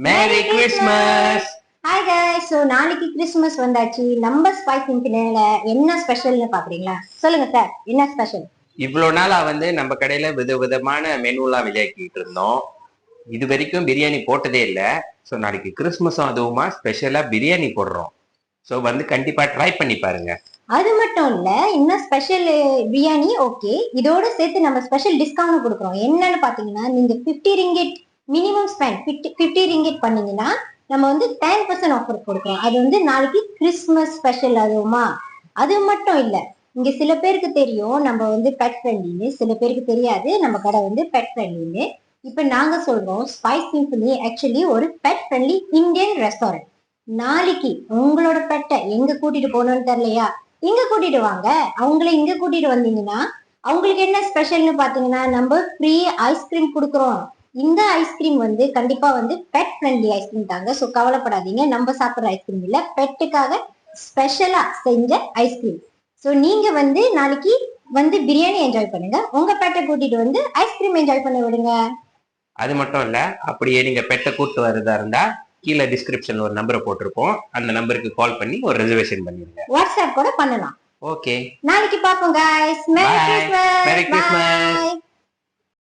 Merry Christmas. Hi guys. So நாளைக்கு Christmas வந்தாச்சு. நம்ம ஸ்பைஸ் இன்ஃபினிட்ல என்ன ஸ்பெஷல்னு பாக்குறீங்களா? சொல்லுங்க சார், என்ன ஸ்பெஷல்? இவ்வளவு நாளா நம்ம கடையில விதவிதமான மெனுலாம் விளையாக்கிட்டு இருந்தோம். இது வரைக்கும் பிரியாணி போட்டதே இல்ல. சோ நாளைக்கு கிறிஸ்மஸும் அதுவுமா ஸ்பெஷலா பிரியாணி போடுறோம். சோ கண்டிப்பா ட்ரை பண்ணி பாருங்க. அது மட்டும் இல்ல, இன்னும் ஸ்பெஷல் பிரியாணி ஓகே, இதோட சேர்த்து நம்ம ஸ்பெஷல் டிஸ்கவுண்ட் கொடுக்குறோம். என்னன்னு பாத்தீங்கன்னா, நீங்க 50 ரிங்கிட் மினிமம் ஸ்பெண்ட் 50 ரிங்கிட் பண்ணீங்கன்னா நம்ம 10% ஆஃபர் கொடுக்குறோம். அது நாளைக்கு கிறிஸ்மஸ் ஸ்பெஷல் அதுவுமா. அது மட்டும் இல்ல, இங்க சில பேருக்கு தெரியும் நம்ம பெட் ஃப்ரெண்ட்லின்னு, சில பேருக்கு தெரியாது நம்ம கடை பெட் ஃப்ரெண்ட்லின்னு. இப்ப நாங்க சொல்றோம் ஸ்பைஸ் சிம்பனி ஆக்சுவலி ஒரு பெட் ஃப்ரெண்ட்லி இந்தியன் ரெஸ்டாரண்ட். நாளைக்கு உங்களோட பெட்டை எங்க கூட்டிட்டு போகணும்னு தெரியலையா, இங்க கூட்டிட்டு வாங்க. அவங்கள இங்க கூட்டிட்டு வந்தீங்கன்னா அவங்களுக்கு என்ன ஸ்பெஷல்னு பாத்தீங்கன்னா, நம்ம ஃப்ரீ ஐஸ்கிரீம் கொடுக்குறோம். இந்த ஐஸ்கிரீம் கண்டிப்பா பெட் ஃப்ரெண்ட்லி ஐஸ்கிரீம் தாங்க. சோ கவலைப்படாதீங்க, நம்ம சாப்பிடுற ஐஸ்கிரீம் இல்ல, பெட்டுக்காக ஸ்பெஷலா செஞ்ச ஐஸ்கிரீம். சோ நீங்க நாளைக்கு பிரியாணி என்ஜாய் பண்ணுங்க, உங்க பெட்டை கூட்டிட்டு ஐஸ்கிரீம் என்ஜாய் பண்ண விடுங்க. அது மட்டும் இல்ல, அப்படியே நீங்க பெட்டை கூட்டு வரதா இருந்தா கீழே டிஸ்கிரிப்ஷன்ல ஒரு நம்பரை போட்டிருப்போம். அந்த நம்பருக்கு கால் பண்ணி ஒரு ரெசர்வேஷன் பண்ணிருங்க. வாட்ஸ்அப் கூட பண்ணலாம். ஓகே, நாளைக்கு பாப்போம் guys. Merry Christmas. Merry Christmas.